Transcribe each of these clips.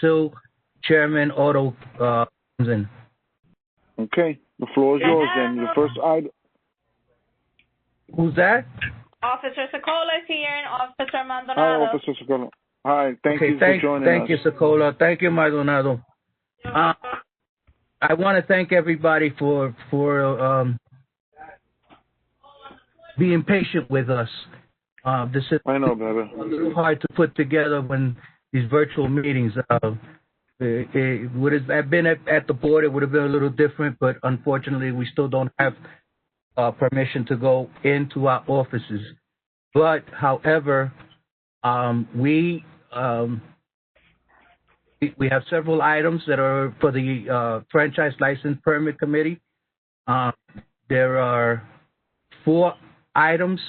until Chairman Otto comes in. Okay, the floor is yours then. The first item. Who's that? Officer Socola is here and Officer Maldonado. Hi, Officer Socola. Hi, thank you for joining us. Thank you, Socola. Thank you, Maldonado. I want to thank everybody for being patient with us. This is I know, brother. a little hard to put together when these virtual meetings. It would have been at the board, it would have been a little different, but unfortunately, we still don't have permission to go into our offices. But, however, we have several items that are for the Franchise License Permit Committee. There are 4 items,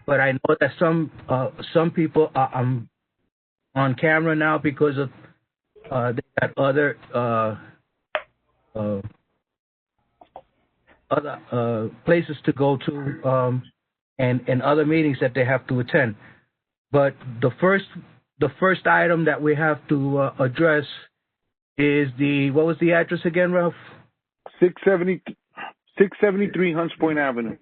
but I know that some people are on camera now because of they got other places to go to and other meetings that they have to attend. But the first item that we have to address is what was the address again, Ralph? 673 Hunts Point Avenue.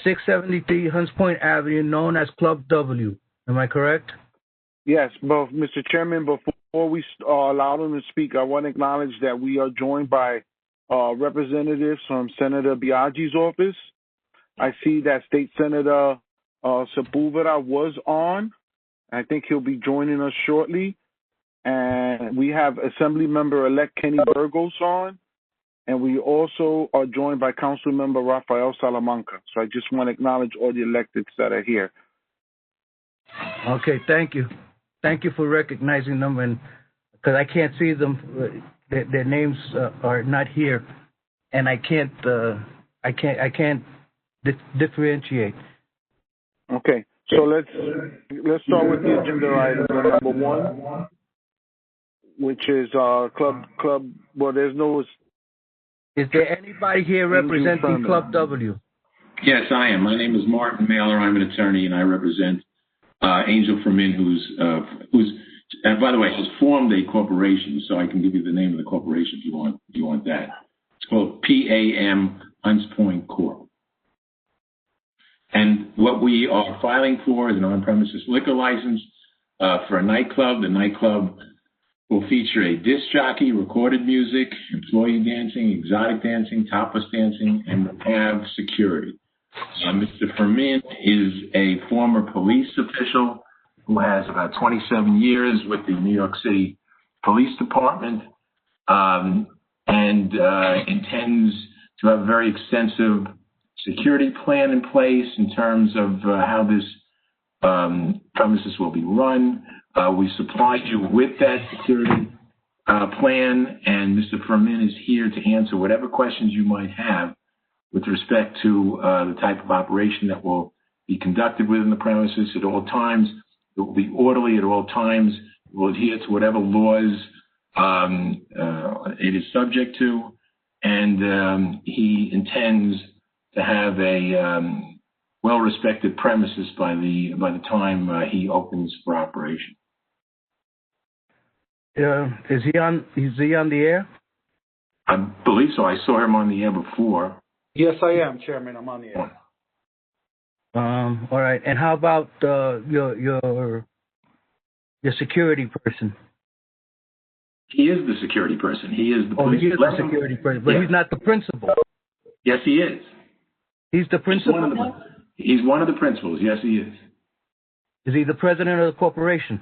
673 Hunts Point Avenue, known as Club W. Am I correct? Yes, but Mr. Chairman, before we allow them to speak, I want to acknowledge that we are joined by representatives from Senator Biaggi's office. I see that State Senator Sepulveda was on. I think he'll be joining us shortly. And we have Assembly Member-elect Kenny Burgos on. And we also are joined by Council Member Rafael Salamanca. So I just want to acknowledge all the electeds that are here. Okay, thank you. Thank you for recognizing them, and because I can't see them, their names are not here, and I can't differentiate. Okay, so let's start with the agenda item number 1, which is Club. Well, there's no. Is there anybody here representing Club W? Yes, I am. My name is Martin Mailer. I'm an attorney, and I represent Angel Fermin, who's and by the way, has formed a corporation. So I can give you the name of the corporation if you want that. It's called PAM Hunts Point Corp. And what we are filing for is an on-premises liquor license for a nightclub. The nightclub will feature a disc jockey, recorded music, employee dancing, exotic dancing, topless dancing, and will have security. Mr. Fermin is a former police official who has about 27 years with the New York City Police Department and intends to have a very extensive security plan in place in terms of how this premises will be run. We supplied you with that security plan, and Mr. Fermin is here to answer whatever questions you might have with respect to the type of operation that will be conducted within the premises at all times. It will be orderly at all times. It will adhere to whatever laws it is subject to, and he intends to have a well-respected premises by the time he opens for operation. Is he on the air? I believe so. I saw him on the air before. Yes, I am, Chairman. I'm on the air. All right. And how about your security person? He is the security person. He is the police. He is the security person, but he's not the principal. Yes, he is. He's the principal? He's one of the principals. Yes, he is. Is he the president of the corporation?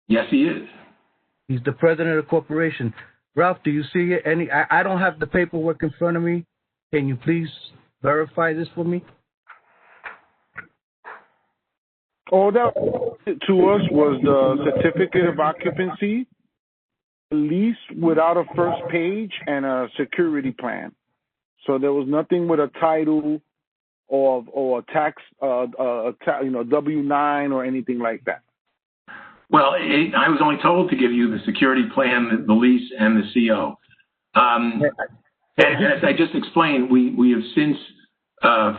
Yes, he is. He's the president of the corporation. Ralph, do you see any? I don't have the paperwork in front of me. Can you please verify this for me? All that to us was the certificate of occupancy, lease without a first page, and a security plan. So there was nothing with a title or a tax, W-9 or anything like that. Well, I was only told to give you the security plan, the lease, and the CO. And as I just explained, we have since,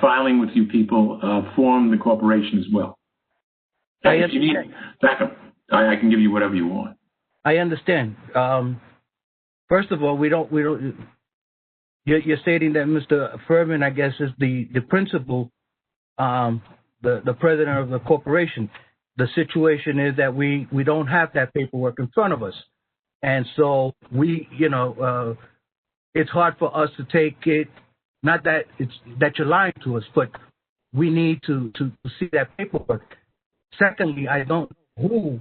filing with you people, formed the corporation as well. If you need backup, I can give you whatever you want. I understand. First of all, we don't. You're stating that Mr. Furman, I guess, is the principal, the president of the corporation. The situation is that we don't have that paperwork in front of us, and so it's hard for us to take it. Not that that you're lying to us, but we need to see that paperwork. Secondly, I don't know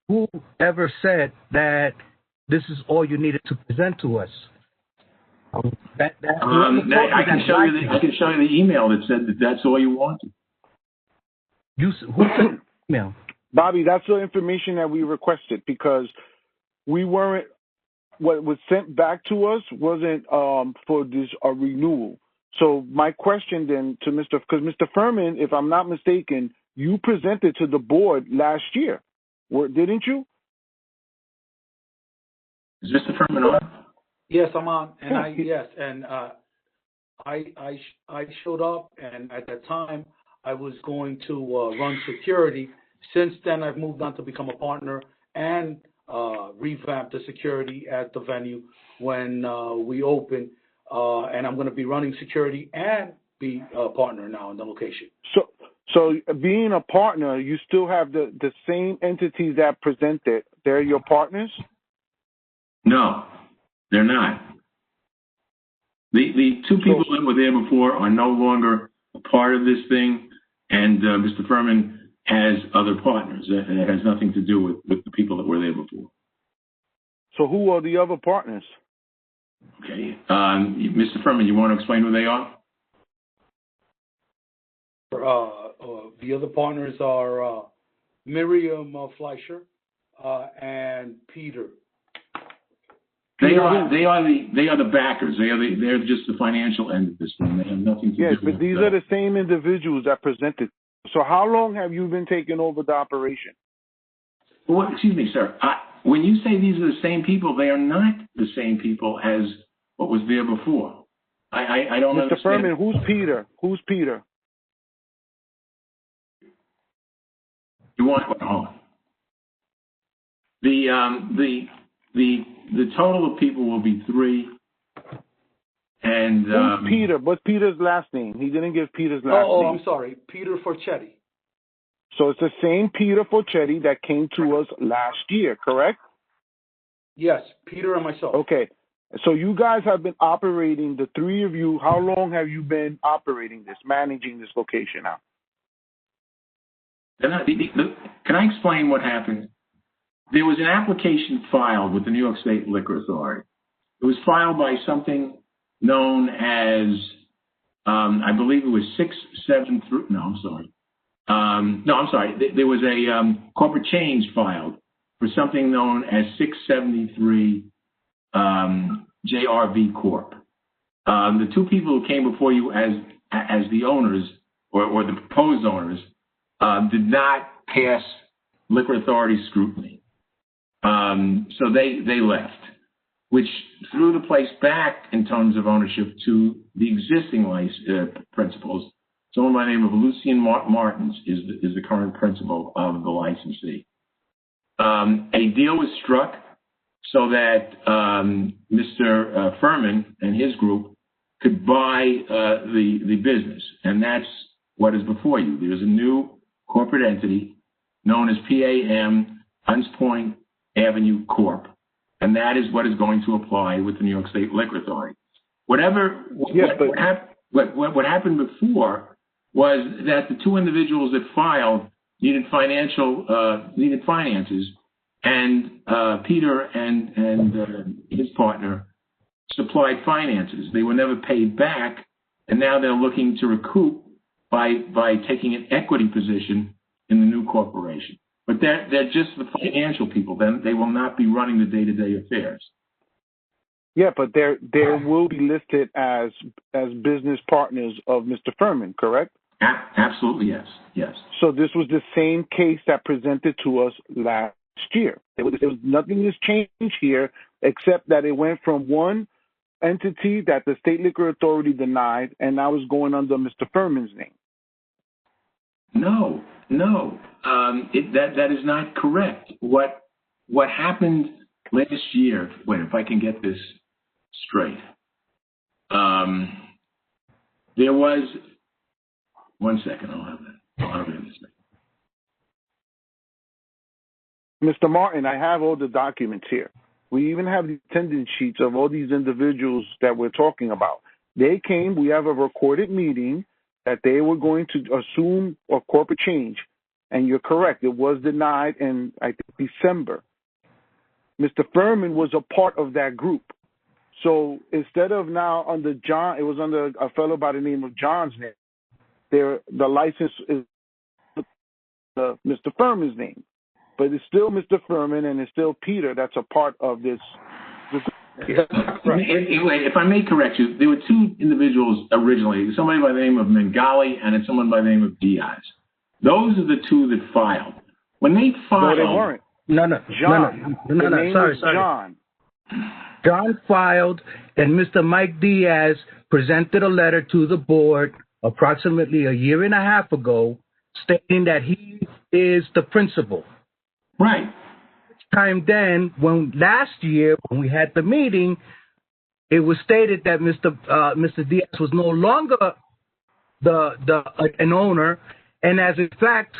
who ever said that this is all you needed to present to us. I can show you the email that said that that's all you wanted. Who sent the email? Bobby, that's the information that we requested because we weren't. What was sent back to us wasn't for this a renewal. So my question then to because Mr. Furman, if I'm not mistaken, you presented to the board last year, didn't you? Is Mr. Furman on? Yes, I'm on, and I showed up, and at that time I was going to run security. Since then, I've moved on to become a partner and revamp the security at the venue when we open, and I'm going to be running security and be a partner now in the location. So being a partner, you still have the same entities that presented. They're your partners? No, they're not. The two people that were there before are no longer a part of this thing, and Mr. Furman has other partners. It has nothing to do with the people that were there before. So who are the other partners? Okay. Mr. Furman, you want to explain who they are? The other partners are Miriam Fleischer and Peter. They are the backers. They're just the financial end of this thing. They have nothing to do with it. Yes, but these are the same individuals that presented. So how long have you been taking over the operation? Well, excuse me, sir. When you say these are the same people, they are not the same people as what was there before. I don't understand. Mr. Furman, who's Peter? Who's Peter? You want hold on. The total of people will be 3. And who's Peter? What's Peter's last name? He didn't give Peter's last name. Oh, I'm sorry, Peter Forchetti. So it's the same Peter Forchetti that came to us last year, correct? Yes, Peter and myself. Okay. So you guys have been operating, the 3 of you, how long have you been operating this, managing this location now? Can I explain what happened? There was an application filed with the New York State Liquor Authority. It was filed by something known as, I believe it was 673. No, I'm sorry. There was a corporate change filed for something known as 673 JRV Corp. The 2 people who came before you as the owners or the proposed owners did not pass Liquor Authority scrutiny. So they left, which threw the place back in terms of ownership to the existing principals. Someone by the name of Lucien Martins is the current principal of the licensee. A deal was struck so that Mr. Furman and his group could buy the business, and that's what is before you. There's a new corporate entity known as PAM Hunts Point Avenue Corp, and that is what is going to apply with the New York State Liquor Authority. What happened before was that the 2 individuals that filed needed finances, and Peter and his partner supplied finances. They were never paid back, and now they're looking to recoup by taking an equity position in the new corporation. But they're just the financial people. Then they will not be running the day-to-day affairs. Yeah, but they will be listed as business partners of Mr. Furman, correct? Absolutely, yes. Yes. So this was the same case that presented to us last year. There was nothing has changed here except that it went from one entity that the State Liquor Authority denied, and now is going under Mr. Furman's name. No, that is not correct. What what happened last year, wait, if I can get this straight. There was, one second, I'll have that. I'll have it in this minute. Mr. Martin, I have all the documents here. We even have the attendance sheets of all these individuals that we're talking about. They came, we have a recorded meeting that they were going to assume a corporate change. And you're correct, it was denied in, I think, December. Mr. Furman was a part of that group. So instead of now under John, it was under a fellow by the name of John's name. The license is Mr. Furman's name. But it's still Mr. Furman and it's still Peter that's a part of this. If I may correct you, there were two individuals originally, somebody by the name of Mengali and someone by the name of Diaz. Those are the two that filed. When they filed... No, they weren't. No, John. No, sorry. John. John filed, and Mr. Mike Diaz presented a letter to the board approximately a year and a half ago stating that he is the principal. Right. Time then, last year when we had the meeting, it was stated that Mr. Diaz was no longer an owner, and as in fact,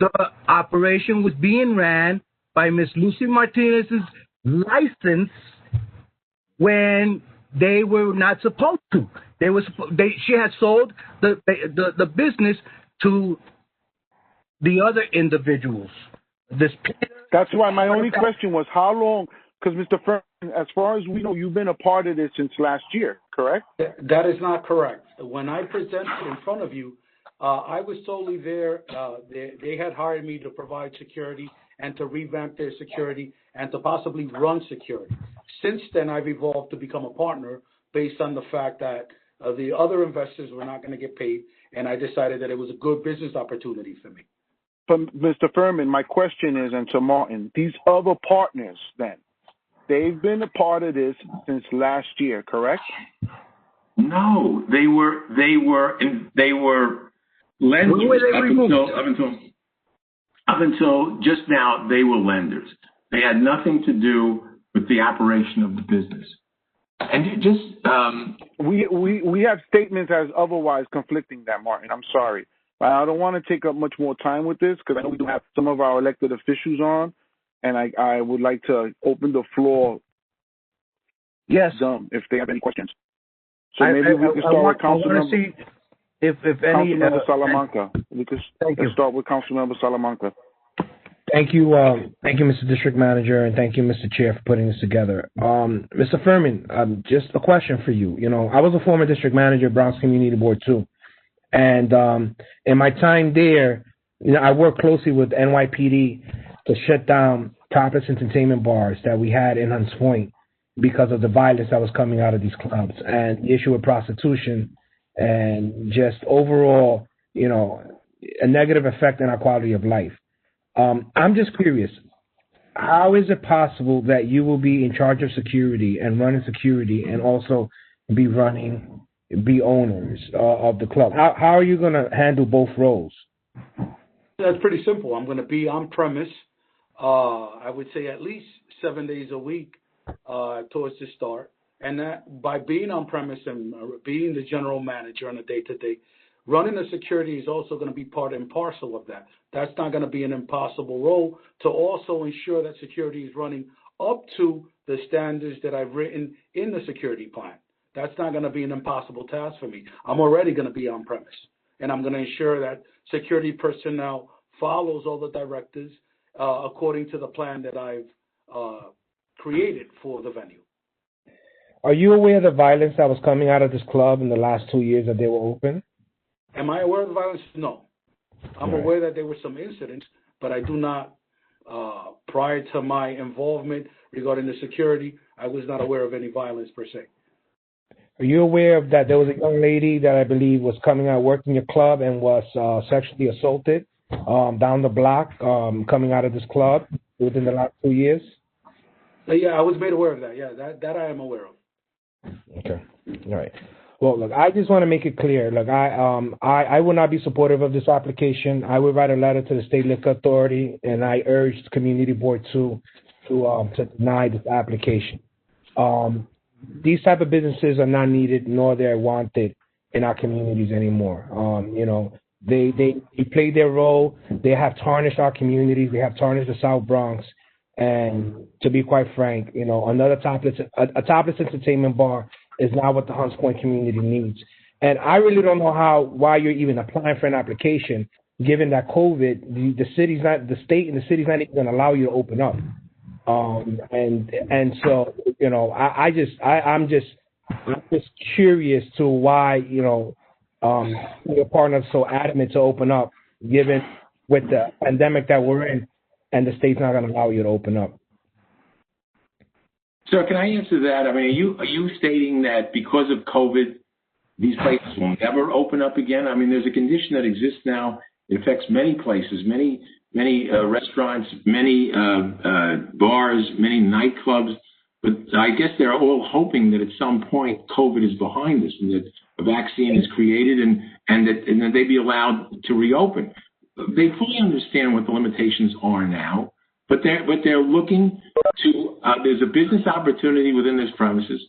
the operation was being ran by Miss Lucy Martinez's license when they were not supposed to. She had sold the business to the other individuals. That's why my only question was how long, because Mr. Furman, as far as we know, you've been a part of this since last year, correct? That is not correct. When I presented in front of you, I was solely there. They had hired me to provide security and to revamp their security and to possibly run security. Since then, I've evolved to become a partner based on the fact that the other investors were not going to get paid, and I decided that it was a good business opportunity for me. But Mr. Furman, my question is, and to Martin, these other partners then, they've been a part of this since last year, correct? No, they were lenders up until just now. They were lenders. They had nothing to do with the operation of the business. And just we have statements as otherwise conflicting that, Martin. I'm sorry. I don't want to take up much more time with this because I know we do have some of our elected officials on, and I would like to open the floor. Yes. If they have any questions. So maybe we can start with Councilmember. If any Councilmember Salamanca. We can start with Councilmember Salamanca. Thank you, Mr. District Manager, and thank you, Mr. Chair, for putting this together. Mr. Furman, just a question for you. You know, I was a former district manager at Bronx Community Board too. And in my time there, you know, I worked closely with NYPD to shut down topless entertainment bars that we had in Hunts Point because of the violence that was coming out of these clubs and the issue of prostitution and just overall, you know, a negative effect on our quality of life. I'm just curious, how is it possible that you will be in charge of security and running security and also be owners of the club? How are you going to handle both roles? That's pretty simple. I'm going to be on premise, I would say at least 7 days a week towards the start. And that by being on premise and being the general manager on a day-to-day, running the security is also going to be part and parcel of that. That's not going to be an impossible role to also ensure that security is running up to the standards that I've written in the security plan. That's not going to be an impossible task for me. I'm already going to be on premise, and I'm going to ensure that security personnel follows all the directives according to the plan that I've created for the venue. Are you aware of the violence that was coming out of this club in the last 2 years that they were open? Am I aware of the violence? No. I'm aware that there were some incidents, but I do not, prior to my involvement regarding the security, I was not aware of any violence per se. Are you aware of that there was a young lady that I believe was coming out working your club and was sexually assaulted down the block coming out of this club within the last 2 years? Yeah, I was made aware of that. Yeah, that I am aware of. Okay. All right. Well, look, I just want to make it clear. Look, I will not be supportive of this application. I will write a letter to the State Liquor Authority, and I urge the Community Board to deny this application. These type of businesses are not needed, nor they're wanted in our communities anymore. You know, they play their role. They have tarnished our communities. They have tarnished the South Bronx. And to be quite frank, you know, a topless entertainment bar is not what the Hunts Point community needs. And I really don't know why you're even applying for an application, given that COVID, the state and the city's not even going to allow you to open up. And so, you know, I'm just curious to why, you know, your partner's so adamant to open up, given with the pandemic that we're in, and the state's not going to allow you to open up. Sir, can I answer that? I mean, are you stating that because of COVID, these places will never open up again? I mean, there's a condition that exists now. It affects many places, many restaurants, many bars, many nightclubs. But I guess they're all hoping that at some point COVID is behind us and that a vaccine is created and that they be allowed to reopen. They fully understand what the limitations are now, but they're looking to. There's a business opportunity within this premises.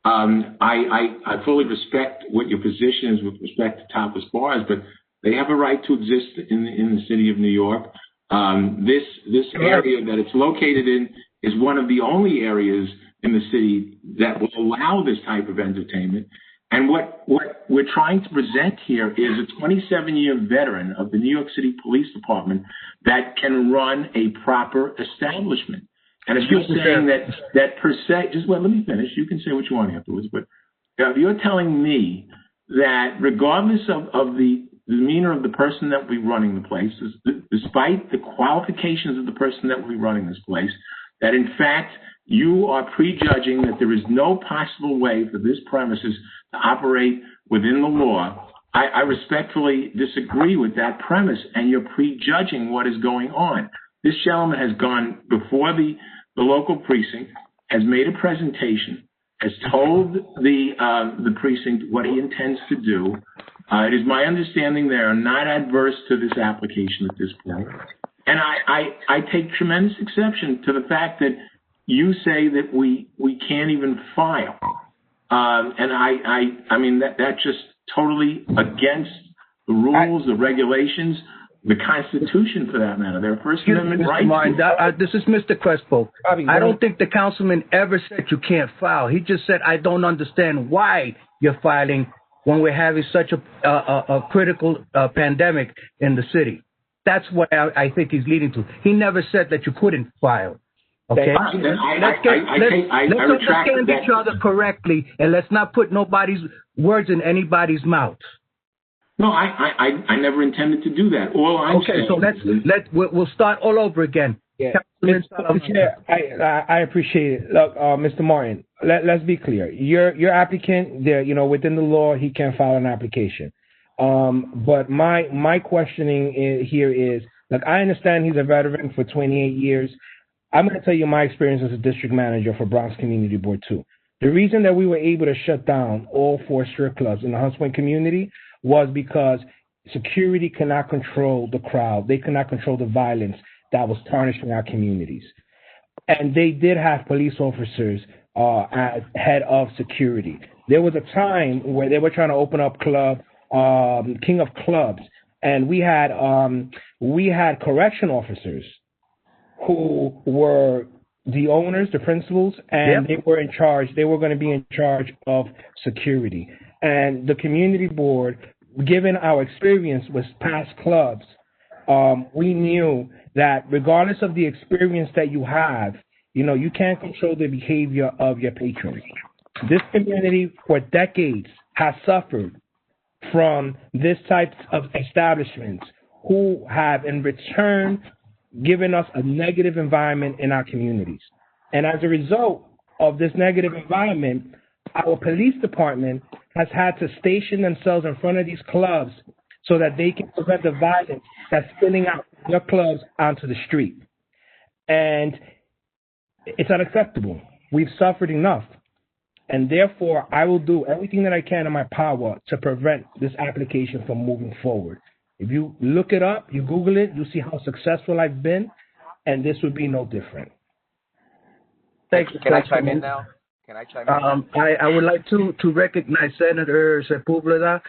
I fully respect what your position is with respect to topless bars, but they have a right to exist in the city of New York. This area that it's located in is one of the only areas in the city that will allow this type of entertainment. And what we're trying to present here is a 27-year veteran of the New York City Police Department that can run a proper establishment. And if you're saying that per se, just let me finish. You can say what you want afterwards. But if you're telling me that regardless of the demeanor of the person that will be running the place, despite the qualifications of the person that will be running this place, that in fact you are prejudging that there is no possible way for this premises to operate within the law, I respectfully disagree with that premise, and you're prejudging what is going on. This gentleman has gone before the local precinct, has made a presentation, has told the precinct what he intends to do. It is my understanding they are not adverse to this application at this point. And I take tremendous exception to the fact that you say that we can't even file. And I mean, that's just totally against the rules, the regulations, the Constitution for that matter. There are First Amendment rights. Martin, this is Mr. Crespo. I don't think the councilman ever said you can't file. He just said, I don't understand why you're filing when we're having such a critical pandemic in the city. That's what I think he's leading to. He never said that you couldn't file. Okay, let's understand each other correctly, and let's not put nobody's words in anybody's mouth. No, I never intended to do that. All I'm saying. Okay, so we'll start all over again. Yeah. Mr. Chair, I appreciate it. Look, Mr. Martin, let's be clear. Your applicant, there, you know, within the law, he can file an application. But my questioning here is, look, I understand he's a veteran for 28 years. I'm going to tell you my experience as a district manager for Bronx Community Board 2. The reason that we were able to shut down all 4 strip clubs in the Hunts Point community was because security cannot control the crowd. They cannot control the violence that was tarnishing our communities. And they did have police officers as head of security. There was a time where they were trying to open up King of Clubs, and we had correction officers who were the owners, the principals, and they were in charge. They were going to be in charge of security. And the community board, given our experience with past clubs, we knew that regardless of the experience that you have, you know, you can't control the behavior of your patrons. This community for decades has suffered from this type of establishments who have in return given us a negative environment in our communities. And as a result of this negative environment, our police department has had to station themselves in front of these clubs so that they can prevent the violence that's spilling out from your clubs onto the street. And it's unacceptable. We've suffered enough. and therefore I will do everything that I can in my power to prevent this application from moving forward. If you look it up, you Google it, you'll see how successful I've been, and this would be no different. Thank you. Can I chime in now? Can I chime in? I would like to recognize Senator Sepulveda,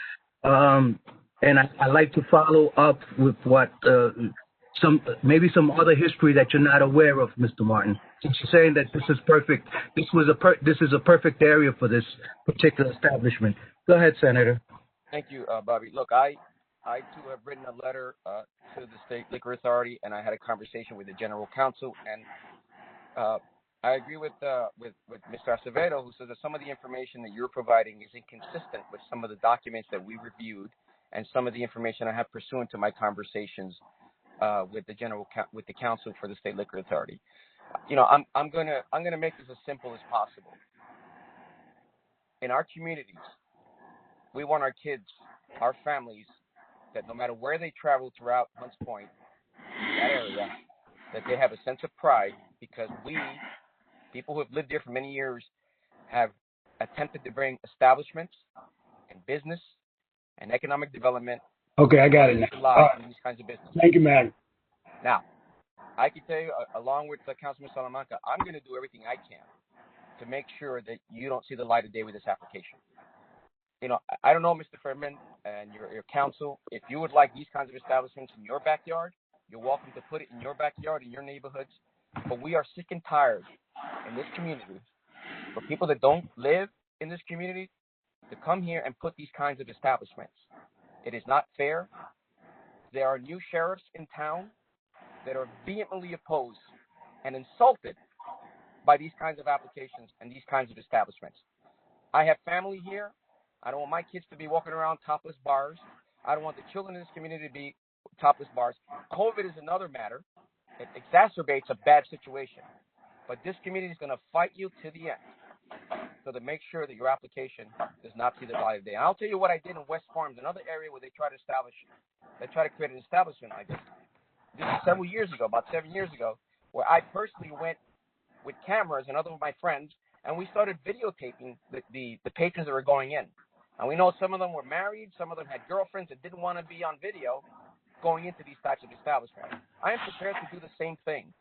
and I'd like to follow up with what maybe some other history that you're not aware of, Mr. Martin. Since you're saying that this is perfect, this is a perfect area for this particular establishment. Go ahead, Senator. Thank you, Bobby. Look, I too have written a letter to the State Liquor Authority, and I had a conversation with the General Counsel, and I agree with Mr. Acevedo, who says that some of the information that you're providing is inconsistent with some of the documents that we reviewed and some of the information I have pursuant to my conversations with the counsel for the State Liquor Authority. You know, I'm gonna make this as simple as possible. In our communities, we want our kids, our families, that no matter where they travel throughout Hunts Point, that area, that they have a sense of pride because we, people who have lived here for many years, have attempted to bring establishments and business and economic development. Okay, I got it now. These kinds of business. Thank you, man. Now, I can tell you, along with Councilman Salamanca, I'm going to do everything I can to make sure that you don't see the light of day with this application. You know, I don't know, Mr. Furman and your council, if you would like these kinds of establishments in your backyard, you're welcome to put it in your backyard, in your neighborhoods. But we are sick and tired in this community for people that don't live in this community to come here and put these kinds of establishments. It is not fair. There are new sheriffs in town that are vehemently opposed and insulted by these kinds of applications and these kinds of establishments. I have family here. I don't want my kids to be walking around topless bars. I don't want the children in this community to be topless bars. COVID is another matter. It exacerbates a bad situation. But this community is going to fight you to the end so to make sure that your application does not see the light of day. And I'll tell you what I did in West Farms, another area where they try to create an establishment like this. This is several years ago, about 7 years ago, where I personally went with cameras and other of my friends, and we started videotaping the patrons that were going in. And we know some of them were married, some of them had girlfriends that didn't want to be on video going into these types of establishments. I am prepared to do the same thing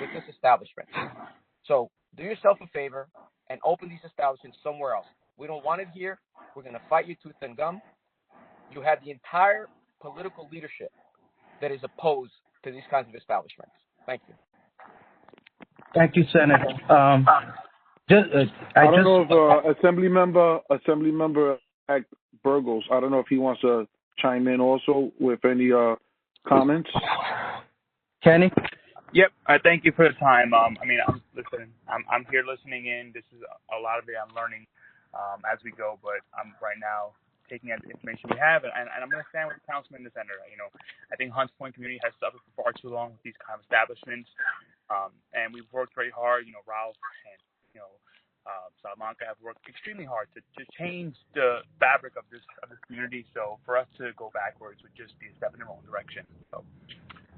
with this establishment. So do yourself a favor and open these establishments somewhere else. We don't want it here. We're going to fight you tooth and gum. You have the entire political leadership that is opposed to these kinds of establishments. Thank you. Thank you, Senator. I don't know if Assemblymember Burgos, I don't know if he wants to chime in also with any comments. Kenny? Yep. Thank you for the time. I'm here listening in. This is a lot of it I'm learning as we go, but I'm right now taking out the information we have, and I'm going to stand with the councilman and the senator. You know, I think Hunts Point community has suffered for far too long with these kind of establishments, and we've worked very hard. You know, Ralph and Salamanca have worked extremely hard to change the fabric of this community. So for us to go backwards would just be a step in the wrong direction. So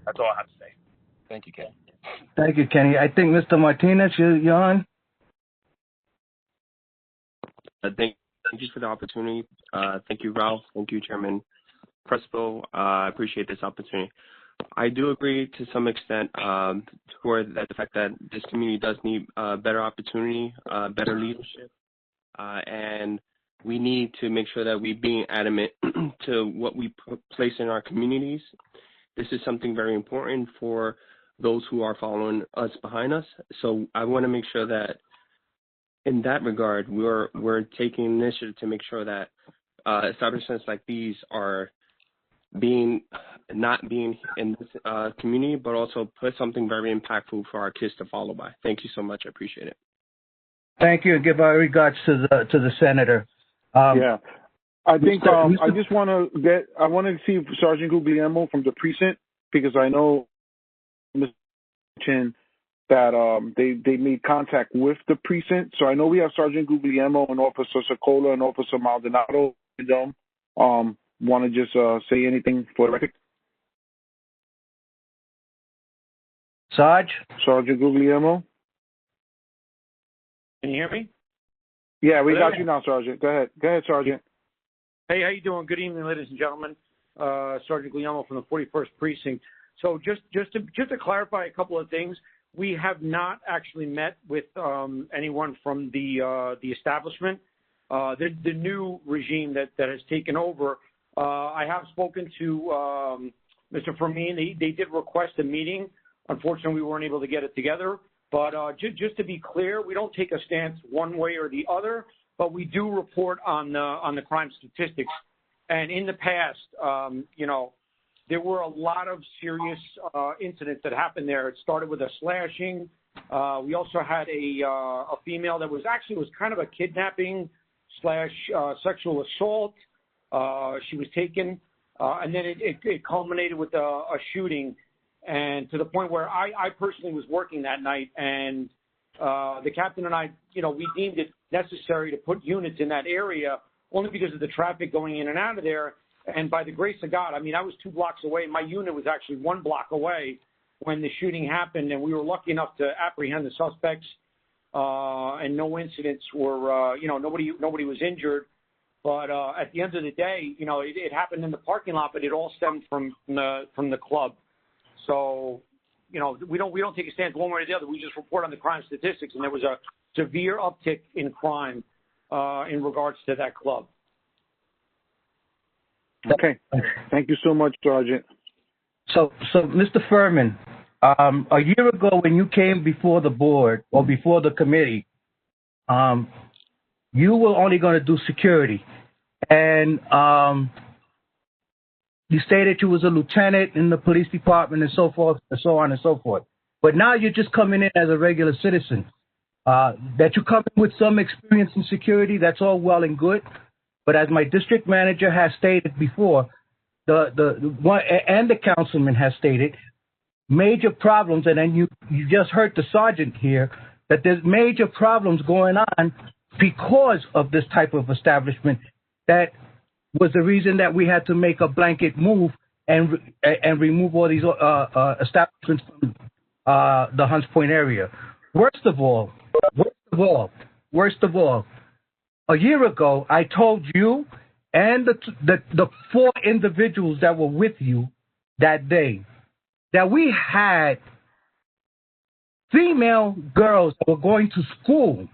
that's all I have to say. Thank you, Kenny. Thank you, Kenny. I think Mr. Martinez, you're on. Thank you for the opportunity. Thank you, Ralph. Thank you, Chairman Prespo. I appreciate this opportunity. I do agree to some extent toward the fact that this community does need better opportunity, better leadership, and we need to make sure that we're being adamant to what we place in our communities. This is something very important for those who are following us behind us. So I want to make sure that in that regard, we're taking initiative to make sure that establishments like these are not being in this community, but also put something very impactful for our kids to follow by. Thank you so much. I appreciate it. Thank you. Give our regards to the senator. Yeah, I think I just want to see Sergeant Guglielmo from the precinct, because I know Mr. Chin that they made contact with the precinct. So I know we have Sergeant Guglielmo and Officer Socola and Officer Maldonado with them. Want to just say anything for the record? Sergeant Guglielmo? Can you hear me? Yeah, we got you now, Sergeant. Go ahead. Go ahead, Sergeant. Hey, how you doing? Good evening, ladies and gentlemen. Sergeant Guillermo from the 41st Precinct. So just to clarify a couple of things, we have not actually met with anyone from the establishment. The new regime that has taken over. I have spoken to Mr. Fermin. They did request a meeting. Unfortunately, we weren't able to get it together. But just to be clear, we don't take a stance one way or the other, but we do report on the crime statistics. And in the past, there were a lot of serious incidents that happened there. It started with a slashing. We also had a female that was kind of a kidnapping / sexual assault. She was taken, and then it culminated with a shooting. And to the point where I personally was working that night, and the captain and I, we deemed it necessary to put units in that area only because of the traffic going in and out of there. And by the grace of God, I was 2 blocks away. My unit was actually 1 block away when the shooting happened, and we were lucky enough to apprehend the suspects, and no incidents were, nobody was injured. But at the end of the day, it happened in the parking lot, but it all stemmed from the club. So, we don't take a stance one way or the other. We just report on the crime statistics, and there was a severe uptick in crime in regards to that club. Okay. Thank you so much, Sergeant. So Mr. Furman, a year ago when you came before the board or before the committee, you were only going to do security. And you stated you was a lieutenant in the police department and so forth, and so on and so forth. But now you're just coming in as a regular citizen. That you come in with some experience in security, that's all well and good. But as my district manager has stated before, and the councilman has stated, major problems, and then you just heard the sergeant here, that there's major problems going on because of this type of establishment that was the reason that we had to make a blanket move and remove all these establishments from the Hunts Point area. Worst of all, a year ago, I told you and the 4 individuals that were with you that day that we had female girls that were going to school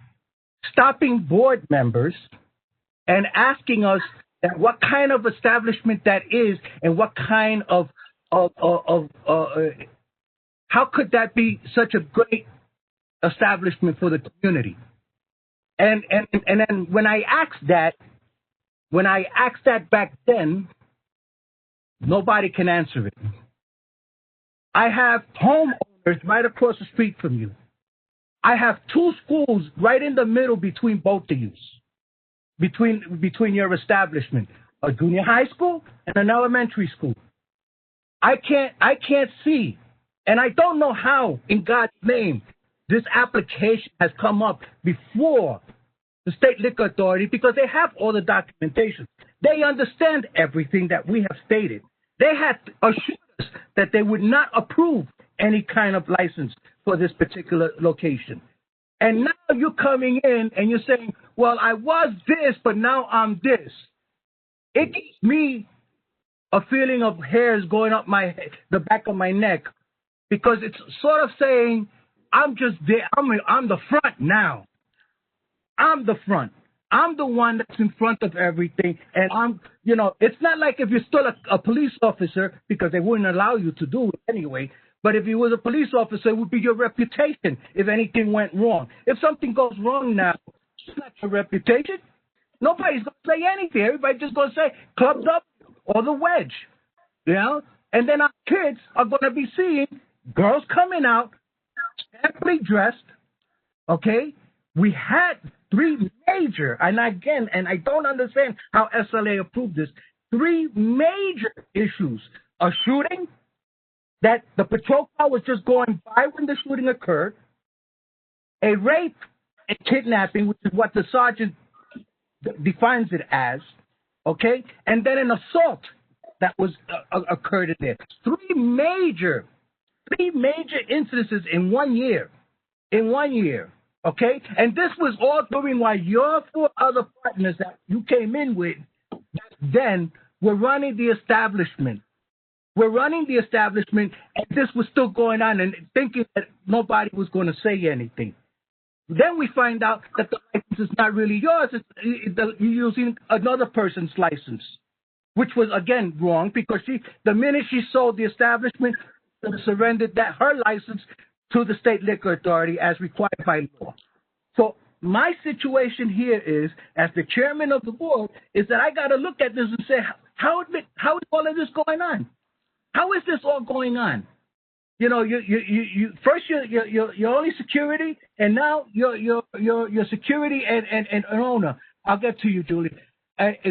stopping board members and asking us that what kind of establishment that is and what kind of how could that be such a great establishment for the community? And then when I asked that back then, nobody can answer it. I have homeowners right across the street from you. I have 2 schools right in the middle between both of you. Between your establishment, a junior high school and an elementary school. I can't see, and I don't know how, in God's name, this application has come up before the State Liquor Authority, because they have all the documentation. They understand everything that we have stated. They had assured us that they would not approve any kind of license for this particular location. And now you're coming in and you're saying, well, I was this, but now I'm this. It gives me a feeling of hairs going up the back of my neck, because it's sort of saying, I'm just there. I'm the front now. I'm the front. I'm the one that's in front of everything. And it's not like if you're still a police officer, because they wouldn't allow you to do it anyway. But if you was a police officer, it would be your reputation if anything went wrong. If something goes wrong now, it's not your reputation. Nobody's going to say anything. Everybody's just going to say Club W or the Wedge. And then our kids are going to be seeing girls coming out, amply dressed, okay? We had 3 major, and again, and I don't understand how SLA approved this, 3 major issues. A shooting, that the patrol car was just going by when the shooting occurred, a rape and kidnapping, which is what the sergeant defines it as, okay, and then an assault that was occurred in there. 3 major incidences in 1 year. In 1 year. Okay? And this was all during while your 4 other partners that you came in with then were running the establishment. We're running the establishment, and this was still going on, and thinking that nobody was going to say anything. Then we find out that the license is not really yours. You're using another person's license, which was, again, wrong, because the minute she sold the establishment, surrendered her license to the State Liquor Authority as required by law. So my situation here is, as the chairman of the board, is that I got to look at this and say, how is all of this going on? How is this all going on? You know, you first you're only security, and now you're security and owner. I'll get to you, Julie.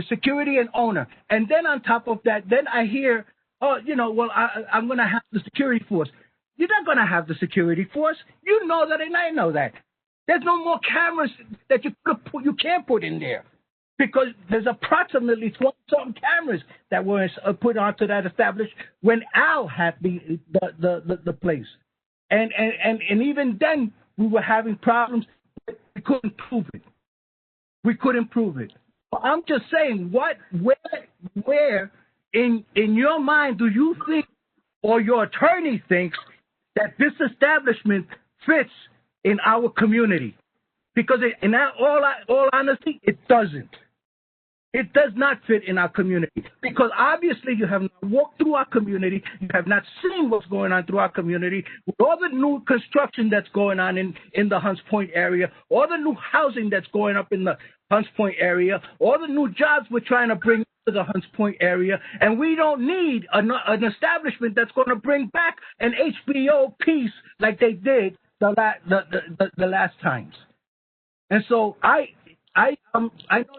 Security and owner, and then on top of that, then I hear, I'm going to have the security force. You're not going to have the security force. You know that, and I know that. There's no more cameras that you can't put in there, because there's approximately 20-something cameras that were put onto that establishment when Al had the place, and even then we were having problems. We couldn't prove it. But I'm just saying, where in your mind do you think, or your attorney thinks, that this establishment fits in our community? Because in all honesty, it doesn't. It does not fit in our community, because obviously you have not walked through our community. You have not seen what's going on through our community with all the new construction that's going on in the Hunts Point area, all the new housing that's going up in the Hunts Point area, all the new jobs we're trying to bring to the Hunts Point area. And we don't need an establishment that's going to bring back an HBO piece like they did the last times. And so I know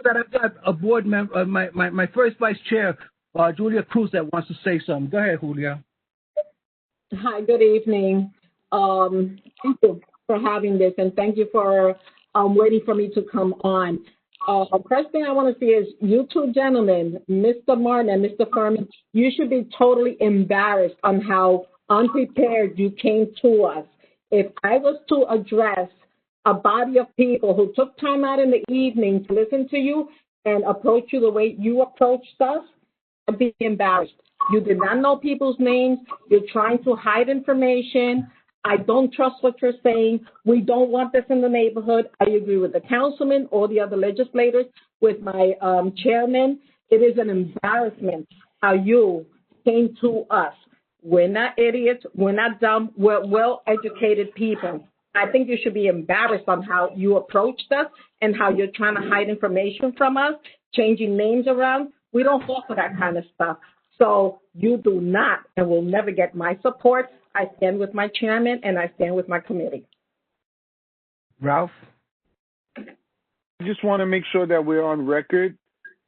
that I've got a board member, my first vice chair, Julia Cruz, that wants to say something. Go ahead, Julia. Hi, good evening. Thank you for having this, and thank you for waiting for me to come on. First thing I want to say is, you two gentlemen, Mr. Martin and Mr. Furman, you should be totally embarrassed on how unprepared you came to us. If I was to address a body of people who took time out in the evening to listen to you and approach you the way you approached us, I'd be embarrassed. You did not know people's names. You're trying to hide information. I don't trust what you're saying. We don't want this in the neighborhood. I agree with the councilman or the other legislators, with my chairman. It is an embarrassment how you came to us. We're not idiots. We're not dumb. We're well-educated people. I think you should be embarrassed on how you approached us and how you're trying to hide information from us, changing names around. We don't fall for that kind of stuff. So you do not and will never get my support. I stand with my chairman and I stand with my committee. Ralph? I just want to make sure that we're on record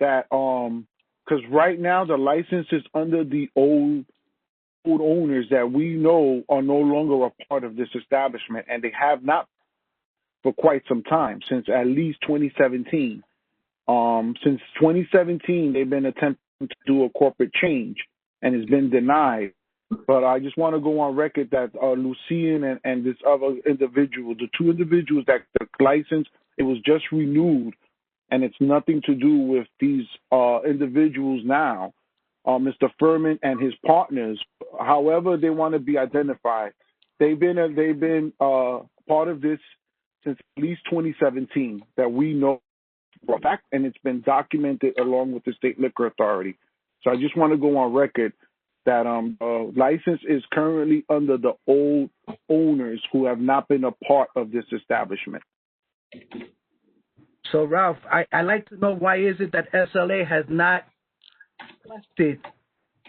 that, because right now the license is under the old owners that we know are no longer a part of this establishment, and they have not for quite some time, since at least 2017. Since 2017, they've been attempting to do a corporate change, and it's been denied. But I just want to go on record that Lucien and this other individual, the two individuals that the license, it was just renewed, and it's nothing to do with these individuals now. Mr. Furman and his partners, however they want to be identified, they've been part of this since at least 2017 that we know for a fact, and it's been documented along with the State Liquor Authority. So I just want to go on record that license is currently under the old owners who have not been a part of this establishment. So Ralph, I'd like to know, why is it that SLA has not requested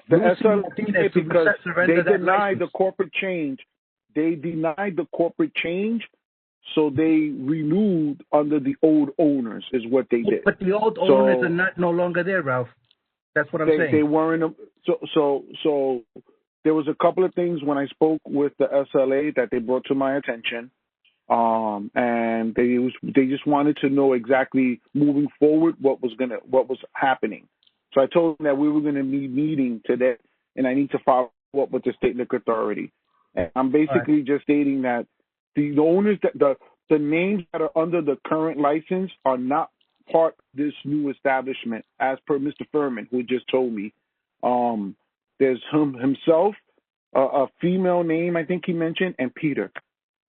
the SLA because they denied the corporate change. They denied the corporate change, so they renewed under the old owners is what they did. But the old owners are no longer there, Ralph. That's what I'm saying. They weren't. So there was a couple of things when I spoke with the SLA that they brought to my attention, and they just wanted to know exactly moving forward what was happening. So I told them that we were going to be meeting today, and I need to follow up with the State Liquor Authority. And I'm basically just stating that the owners, that the names that are under the current license are not part of this new establishment, as per Mr. Furman, who just told me. There's himself, a female name I think he mentioned, and Peter.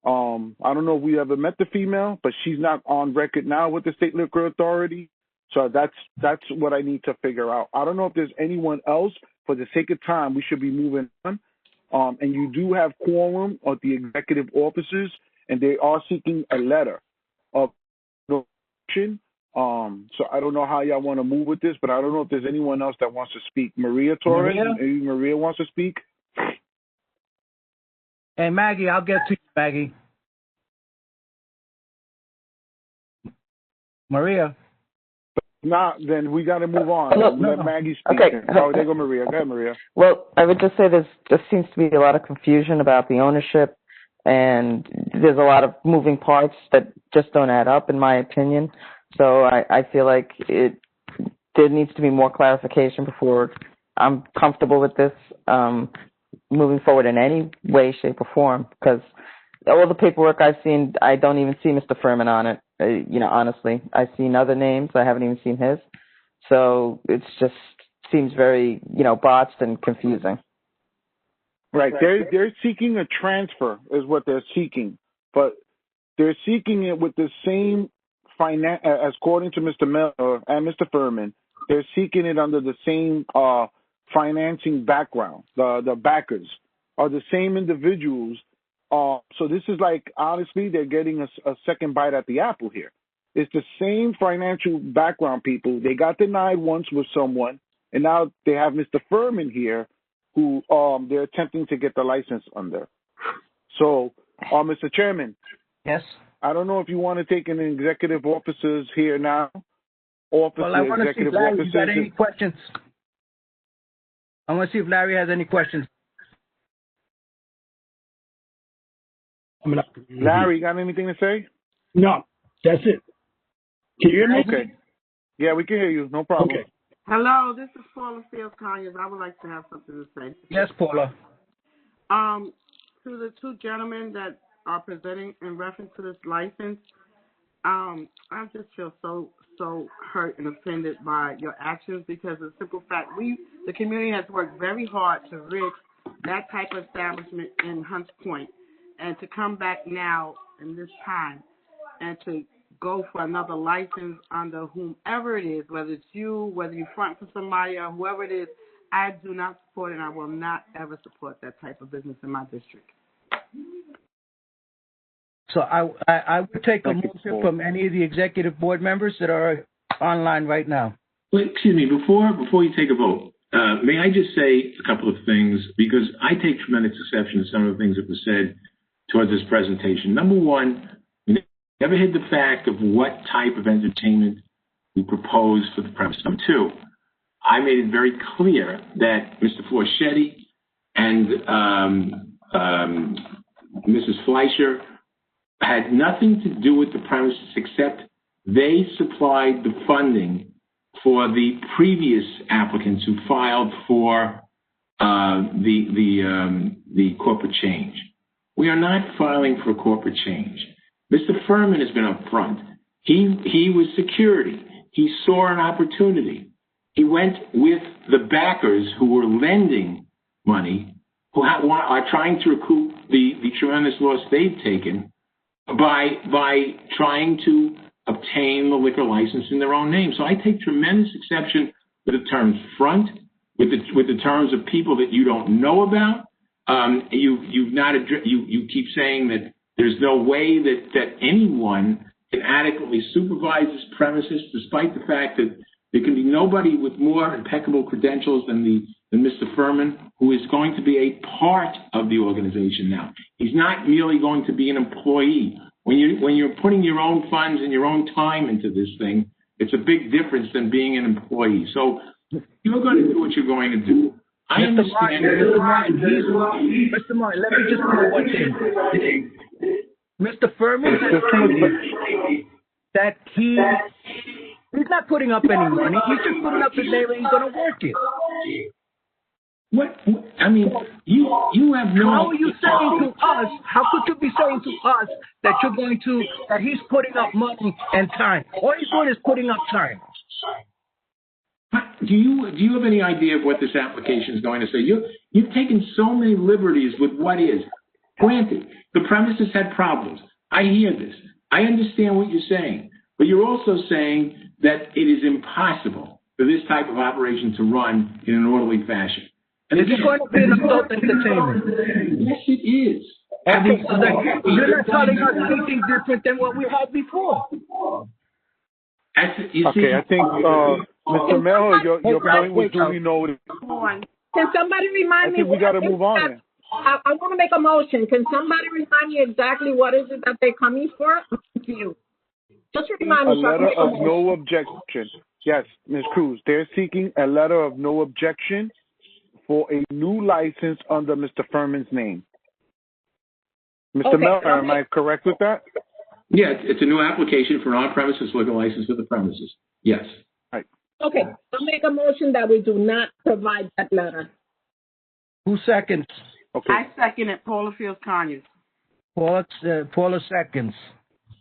I don't know if we ever met the female, but she's not on record now with the State Liquor Authority. So that's what I need to figure out. I don't know if there's anyone else. For the sake of time, we should be moving on. And you do have quorum of the executive officers, and they are seeking a letter of nomination. So I don't know how y'all want to move with this, but I don't know if there's anyone else that wants to speak. Maria Torres, maybe Maria wants to speak. Hey, Maggie, I'll get to you, Maggie. Maria. Nah, then we got to move on. Let Maggie speak. Okay. Oh, there go Maria. Go ahead, Maria. Well, I would just say there seems to be a lot of confusion about the ownership, and there's a lot of moving parts that just don't add up, in my opinion. So I feel like there needs to be more clarification before I'm comfortable with this moving forward in any way, shape, or form, because all the paperwork I've seen, I don't even see Mr. Furman on it. Honestly, I've seen other names. I haven't even seen his. So it's just seems very, botched and confusing. Right. They're seeking a transfer is what they're seeking, but they're seeking it with the same as according to Mr. Miller and Mr. Furman, they're seeking it under the same financing background. The backers are the same individuals. So this is like, honestly, they're getting a second bite at the apple here. It's the same financial background people. They got denied once with someone, and now they have Mr. Furman here who they're attempting to get the license under. So, Mr. Chairman. Yes? I don't know if you want to take an executive officers here now. Well, I want to see if Larry, you got any questions? I want to see if Larry has any questions. Larry, you got anything to say? No, that's it. Can you hear me? Okay. Yeah, we can hear you. No problem. Okay. Hello, this is Paula Fields Conyers. I would like to have something to say. Yes, Paula. To the two gentlemen that are presenting in reference to this license, I just feel so hurt and offended by your actions because of the simple fact the community has worked very hard to rid that type of establishment in Hunts Point, and to come back now in this time and to go for another license under whomever it is, whether it's you, whether you front for somebody or whoever it is, I do not support it, and I will not ever support that type of business in my district. So I would take a motion from any of the executive board members that are online right now. Wait, excuse me, before you take a vote, may I just say a couple of things, because I take tremendous exception to some of the things that were said towards this presentation. Number one, we never hid the fact of what type of entertainment we propose for the premise. Number two, I made it very clear that Mr. Forschetti and Mrs. Fleischer had nothing to do with the premises except they supplied the funding for the previous applicants who filed for the corporate change. We are not filing for a corporate change. Mr. Furman has been up front. He was security. He saw an opportunity. He went with the backers who were lending money, who are trying to recoup the tremendous loss they've taken by trying to obtain the liquor license in their own name. So I take tremendous exception with the terms front, with the terms of people that you don't know about. You keep saying that there's no way that anyone can adequately supervise this premises, despite the fact that there can be nobody with more impeccable credentials than Mr. Furman, who is going to be a part of the organization now. He's not merely going to be an employee. When you're putting your own funds and your own time into this thing, it's a big difference than being an employee. So you're going to do what you're going to do. I understand. Mr. Martin, let me just say one thing. Mr. Furman that he's not putting up any money. He's just putting up his name and he's going to work it. I mean, you have no. How are you saying to us? How could you be saying to us that that he's putting up money and time? All he's doing is putting up time. Do you have any idea of what this application is going to say? You've taken so many liberties with what is. Granted, the premises had problems. I hear this. I understand what you're saying. But you're also saying that it is impossible for this type of operation to run in an orderly fashion. And it's going to be an adult entertainment. Yes, it is. Okay, so you're not telling us anything different than what we had before. I think, Mr. Mel, your point was duly noted. Can somebody remind me? I think we got to move on. I want to make a motion. Can somebody remind me exactly what is it that they're coming for? Just remind me. A letter of no objection. Yes, Ms. Cruz, they're seeking a letter of no objection for a new license under Mr. Furman's name. Mr. Mel, am I correct with that? Yeah, it's a new application for an on-premises liquor license for the premises. Yes. Right. Okay, I'll make a motion that we do not provide that letter. Who seconds? Okay. I second it. Paula Fields Conyers. Paula seconds.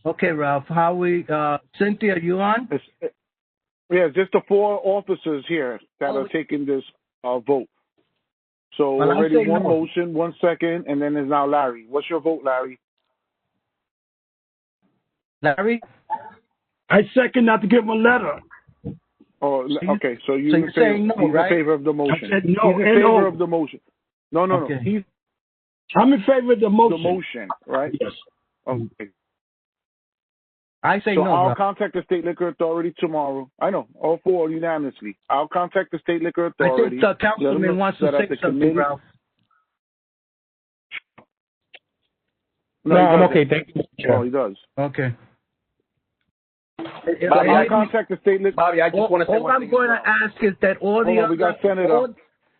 Okay, Ralph. How we? Cynthia, you on? Just the 4 officers here that are taking this vote. So already one motion, 1 second, and then there's now Larry. What's your vote, Larry? Larry? I second not to give him a letter. Oh, okay. So you're saying no, he's right? in favor of the motion. I said no. He's in favor of the motion. No. Okay. I'm in favor of the motion. The motion, right? Yes. Okay. I say so no. I'll contact the State Liquor Authority tomorrow. I know, all 4 unanimously. I'll contact the State Liquor Authority. I think the councilman wants to say something, Ralph. No, I'm okay. Thank you. Oh, he does. Okay. Bobby, I'll contact the State Liquor. Bobby, I just want to say all one I'm thing. going to ask is that all the we got Senator.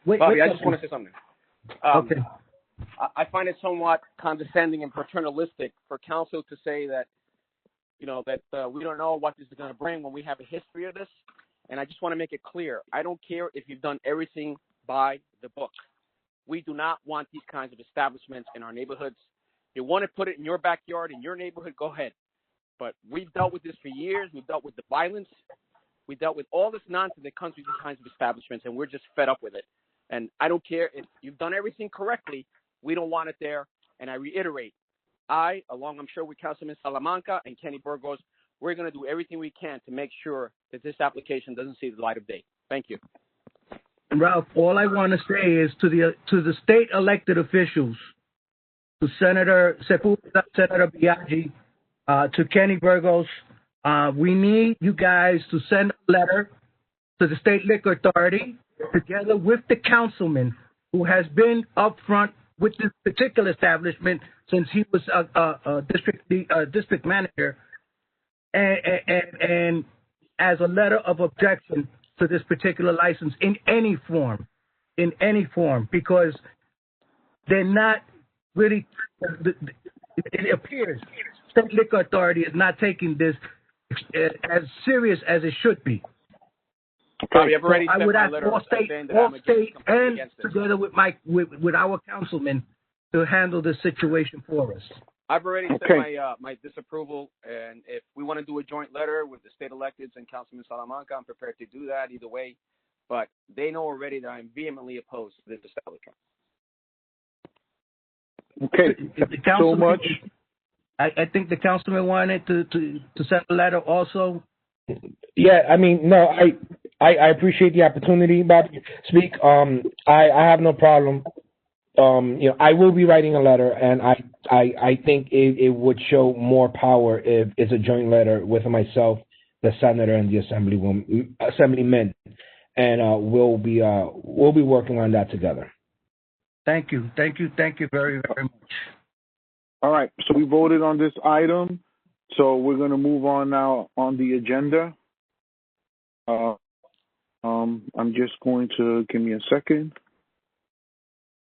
Bobby, I just want to say something. Okay. I find it somewhat condescending and paternalistic for council to say that, that we don't know what this is going to bring when we have a history of this. And I just want to make it clear. I don't care if you've done everything by the book. We do not want these kinds of establishments in our neighborhoods. You want to put it in your backyard, in your neighborhood, go ahead. But we've dealt with this for years. We've dealt with the violence. We dealt with all this nonsense that comes with these kinds of establishments, and we're just fed up with it. And I don't care if you've done everything correctly. We don't want it there. And I reiterate, along I'm sure with Councilman Salamanca and Kenny Burgos, we're going to do everything we can to make sure that this application doesn't see the light of day. Thank you. Ralph, all I want to say is to the state elected officials, to Senator Sepulveda, Senator Biaggi, to Kenny Burgos, we need you guys to send a letter to the State Liquor Authority together with the councilman who has been up front with this particular establishment since he was a district manager, and as a letter of objection to this particular license in any form, because they're not really, it appears State Liquor Authority is not taking this as serious as it should be. Bobby, I've already I sent would my ask letter all state and together with with our councilman to handle this situation for us. I've already sent my disapproval, and if we want to do a joint letter with the state electeds and Councilman Salamanca, I'm prepared to do that either way. But they know already that I'm vehemently opposed to this establishment. Okay, so much. I think the councilman wanted to send a letter also. Yeah, I mean, no, I appreciate the opportunity, Bob, to speak. I have no problem. I will be writing a letter, and I think it would show more power if it's a joint letter with myself, the senator, and the assemblymen, and we'll be working on that together. Thank you very, very much. All right, so we voted on this item, so we're going to move on now on the agenda. I'm just going to give me a second.